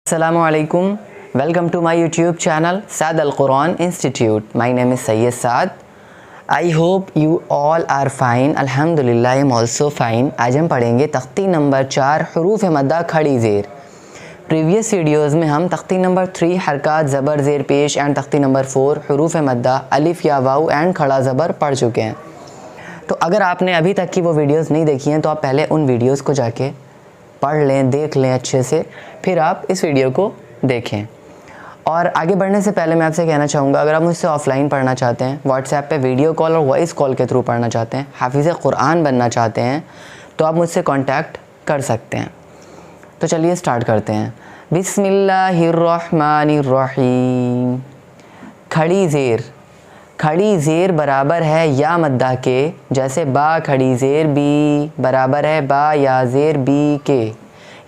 Assalamualaikum. Welcome to my YouTube channel Saad Al Quran Institute. My name is Sayyid Saad. I hope you all are fine. Alhamdulillah, I am also fine. आज हम पढ़ेंगे तख्ती number 4 हुरूफ मद्दा खड़ी ज़ेर। Previous videos में हम तख्ती नंबर 3 हरकत ज़बर ज़ेर पेश एंड तख्ती नंबर 4 हुरूफ मद्दा अलिफ या वाव एंड खड़ा ज़बर पढ़ चुके हैं। तो अगर आपने अभी तक की वो वीडियोज़ नहीं देखी हैं तो आप पहले उन वीडियोज़ को जाके पढ़ लें, देख लें अच्छे से, फिर आप इस वीडियो को देखें। और आगे बढ़ने से पहले मैं आपसे कहना चाहूँगा, अगर आप मुझसे ऑफ़लाइन पढ़ना चाहते हैं, व्हाट्सएप पे वीडियो कॉल और वॉइस कॉल के थ्रू पढ़ना चाहते हैं, हाफिज़ कुरान बनना चाहते हैं, तो आप मुझसे कांटेक्ट कर सकते हैं। तो चलिए स्टार्ट करते हैं। बिस्मिल्लाहिर्रहमानिर्रहीम। खड़ी ज़ेर। खड़ी ज़ेर बराबर है या मद्दा के, जैसे बा खड़ी ज़ेर बी बराबर है बा या ज़ेर बी के।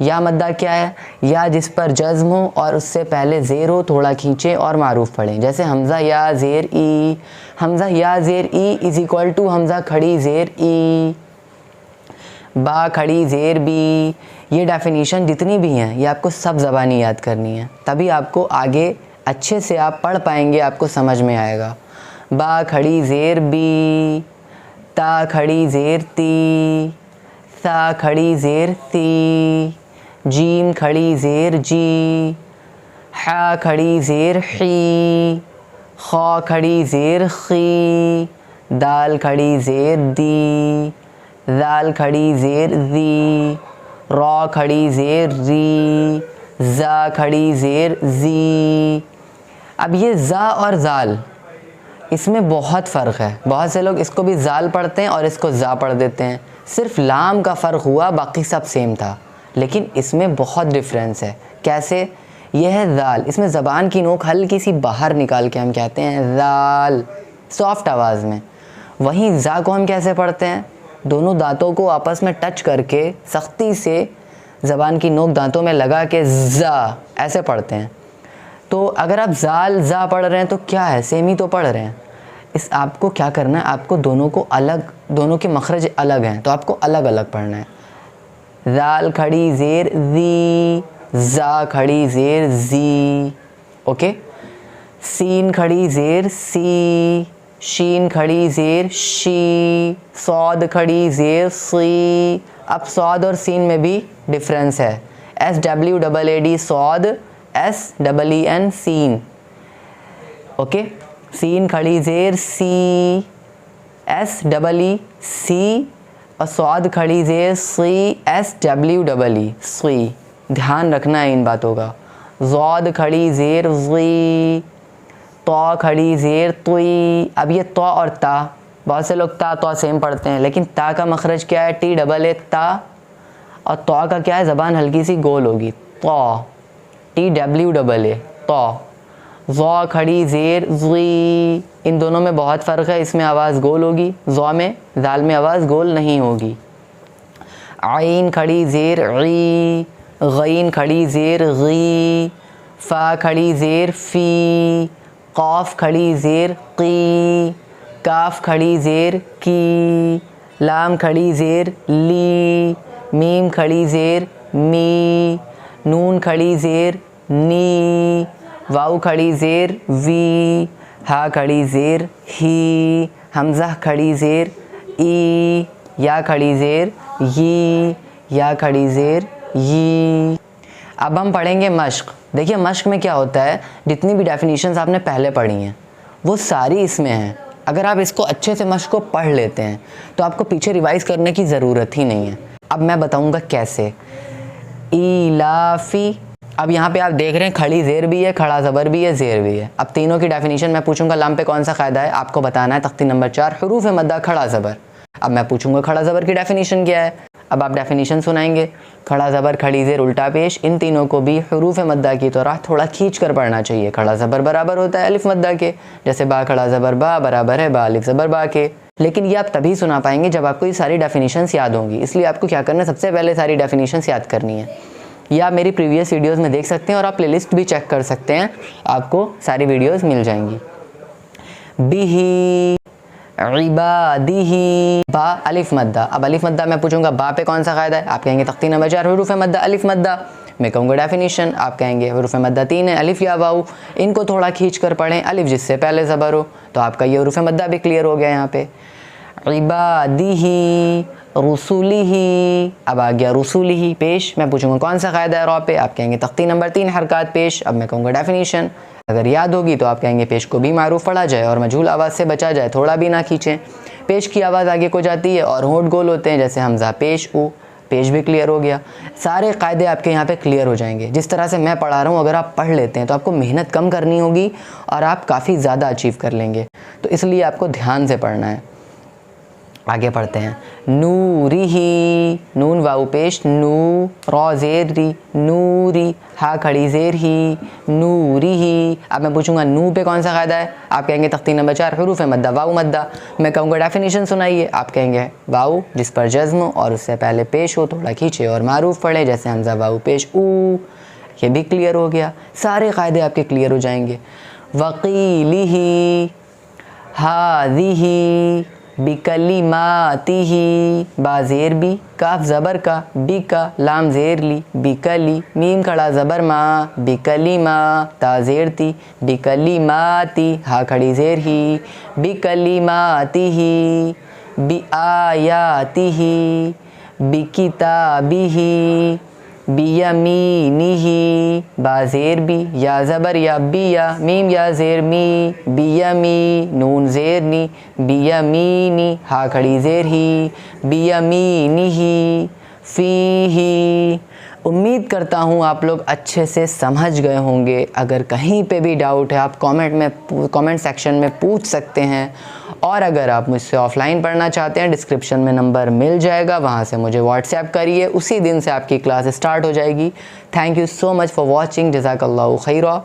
या मद्दा क्या है? या जिस पर जज़्म हो और उससे पहले ज़ेर हो, थोड़ा खींचें और मारूफ पढ़ें, जैसे हमज़ा या ज़ेर ई। हमज़ा या ज़ेर E is equal to Hamza खड़ी ज़ेर ई, बा खड़ी ज़ेर बी। ये डेफिनीशन जितनी भी हैं ये आपको सब ज़बानी याद करनी है, तभी आपको आगे अच्छे से आप पढ़ पाएंगे, आपको समझ में आएगा। बा खड़ी ज़ेर बी, ता खड़ी ज़ेर ती, सा खड़ी ज़ेर ती, जीम खड़ी ज़ेर जी, हा खड़ी ज़ेर ही, खा खड़ी ज़ेर खी, दाल खड़ी ज़ेर दी, दाल खड़ी ज़ेर ज़ी, रा खड़ी ज़ेर री, ज़ा खड़ी ज़ेर ज़ी। अब ये ज़ा और ज़ाल, इसमें बहुत फ़र्क है। बहुत से लोग इसको भी ज़ाल पढ़ते हैं और इसको ज़ा पढ़ देते हैं। सिर्फ लाम का फ़र्क हुआ, बाकी सब सेम था, लेकिन इसमें बहुत डिफरेंस है। कैसे? यह है ज़ाल, इसमें ज़बान की नोक हल्की सी बाहर निकाल के हम कहते हैं ज़ाल, सॉफ्ट आवाज़ में। वहीं ज़ा को हम कैसे पढ़ते हैं? दोनों दांतों को आपस में टच करके सख्ती से ज़बान की नोक दांतों में लगा के ज़ा ऐसे पढ़ते हैं। तो अगर आप ज़ाल ज़ा पढ़ रहे हैं तो क्या है, सेम ही तो पढ़ रहे हैं। इस आपको क्या करना है, आपको दोनों को अलग, दोनों के मखरज अलग हैं, तो आपको अलग अलग पढ़ना है। ज़ाल खड़ी ज़ेर ज़ी, ज़ा खड़ी ज़ेर ज़ी, ओके। सीन खड़ी ज़ेर सी, शीन खड़ी ज़ेर शी, सौद खड़ी ज़ेर सी। अब सौद और सीन में भी डिफरेंस है। SWAAD सौद, SEEN सीन, ओके। सीन खड़ी ज़ेर सी, SEE सी, और सौद खड़ी ज़ेर सी, SWEE सी। ध्यान रखना है इन बातों का। ज़ौद खड़ी ज़ेर ज़ी, तौ खड़ी ज़ेर तुई। अब ये तौ और ता, बहुत से लोग ता तौ सेम पढ़ते हैं, लेकिन ता का मखरज क्या है? TAA ता, और तौ का क्या है? ज़बान हल्की सी गोल होगी, तौ, TWAA तौ। ज़ौ खड़ी ज़ेर ज़ी, इन दोनों में बहुत फ़र्क है। इसमें आवाज़ गोल होगी, ज़ौ में, ज़ाल में आवाज़ गोल नहीं होगी। आइन खड़ी ज़ेर ग़ी, गईन खड़ी ज़ेर ग़ी, फ़ा खड़ी ज़ेर फ़ी, क़ाफ़ खड़ी ज़ेर क़ी, काफ़ खड़ी ज़ेर की, लाम खड़ी ज़ेर ली, मीम खड़ी ज़ेर मी, नून खड़ी ज़ेर नी, वाव खड़ी ज़ेर वी, हा खड़ी ज़ेर ही, हमज़ा खड़ी ज़ेर ई, या खड़ी ज़ेर यी, या खड़ी ज़ेर यी। अब हम पढ़ेंगे मश्क। देखिए मश्क में क्या होता है, जितनी भी डेफिनेशंस आपने पहले पढ़ी हैं वो सारी इसमें हैं। अगर आप इसको अच्छे से मश्क को पढ़ लेते हैं तो आपको पीछे रिवाइज़ करने की ज़रूरत ही नहीं है। अब मैं बताऊँगा कैसे। इलाफ़ी, अब यहाँ पे आप देख रहे हैं खड़ी ज़ेर भी है, खड़ा ज़बर भी है, ज़ेर भी है। अब तीनों की डेफिनेशन मैं पूछूंगा, लाम पे कौन सा क़ायदा है आपको बताना है। तख्ती नंबर 4 हुरूफ मद्दा खड़ा ज़बर। अब मैं पूछूंगा खड़ा ज़बर की डेफिनेशन क्या है, अब आप डेफिनेशन सुनाएंगे। खड़ा ज़बर खड़ी ज़ेर उल्टा पेश, इन तीनों को भी हुरूफ मद्दा की तरह थोड़ा खींच कर पढ़ना चाहिए। खड़ा ज़बर बराबर होता है अलिफ मद्दा के, जैसे बा खड़ा ज़बर बा बराबर है बा अलिफ ज़बर बा के। लेकिन ये आप तभी सुना पाएंगे जब आपको ये सारी डेफिनेशंस याद होंगी। इसलिए आपको क्या करना है, सबसे पहले सारी डेफिनेशंस याद करनी है। या आप मेरी प्रीवियस वीडियोस में देख सकते हैं और आप प्लेलिस्ट भी चेक कर सकते हैं, आपको सारी वीडियोस मिल जाएंगी। बिही, इबादिही, बा अलिफ मद्दा। अब अलिफ मद्दा मैं पूछूंगा बा पे कौन सा कायदा है, आप कहेंगे तख्ती नंबर 4 हुरूफ मद्दा अलिफ मद्दा। मैं कहूँगा डेफिनीशन, आप कहेंगे हरूफ मद्दा 3 है, अलिफ या वाऊ, इनको थोड़ा खींच कर पढ़ें, अलिफ जिससे पहले ज़बर हो, तो आपका ये हरूफ मद्दा भी क्लियर हो गया यहाँ पे। इबादिही रसूलिही, अब आ गया रसूलिही पेश, मैं पूछूंगा कौन सा कायदा है रॉ पे, आप कहेंगे तख्ती नंबर 3 हरकत पेश, अब मैं कहूँगा डेफिनीशन, अगर याद होगी तो आप कहेंगे पेश को भी मारूफ पढ़ा जाए और मजहूल आवाज़ से बचा जाए, थोड़ा भी ना खींचें। पेश की आवाज़ आगे को जाती है और होंठ गोल होते हैं, जैसे हमज़ा पेश ऊ, पेश भी क्लियर हो गया। सारे कायदे आपके यहाँ पे क्लियर हो जाएंगे। जिस तरह से मैं पढ़ा रहा हूँ अगर आप पढ़ लेते हैं तो आपको मेहनत कम करनी होगी और आप काफ़ी ज़्यादा अचीव कर लेंगे, तो इसलिए आपको ध्यान से पढ़ना है। आगे पढ़ते हैं। नूरिही, नून वाऊ पेश, नू रॉ ज़ेर री, नूरी, हा खड़ी ज़ेर ही, नूरिही। अब मैं पूछूंगा नू पे कौन सा कायदा है, आप कहेंगे तख्ती नंबर 4 हुरूफ मद्दा वाऊ मद्दा, मैं कहूँगा डेफिनेशन सुनाइए, आप कहेंगे वाऊ जिस पर जज्म और उससे पहले पेश हो थोड़ा खींचे और मारूफ पढ़े, जैसे हमज़ा वाऊ पेश ऊ, ये भी क्लियर हो गया। सारे कायदे आपके क्लियर हो जाएंगे। वकीलिही, हादिही, बिकलिमातिही, बा ज़ेर बी, काफ ज़बर का, बी का, लाम ज़ेर ली, बिकली, मीम खड़ा ज़बर मा, बिकलिमा, ता ज़ेर ती, बिकलिमाती, हा खड़ी ज़ेर ही, बिकलिमातिही, बिआयातिही, बिकिताबिही, बियमीनिही, बा ज़ेर बी, या ज़बर या बिया, मीम या ज़ेर मी, बियमी, नून ज़ेर नी, बियमीनी, हा खड़ी ज़ेर ही, बियमीनिही, फ़ीही। उम्मीद करता हूँ आप लोग अच्छे से समझ गए होंगे। अगर कहीं पे भी डाउट है आप कमेंट सेक्शन में पूछ सकते हैं, और अगर आप मुझसे ऑफलाइन पढ़ना चाहते हैं डिस्क्रिप्शन में नंबर मिल जाएगा, वहाँ से मुझे व्हाट्सएप करिए, उसी दिन से आपकी क्लास स्टार्ट हो जाएगी। Thank you so much for watching, जज़ाकल्लाहु खैरा।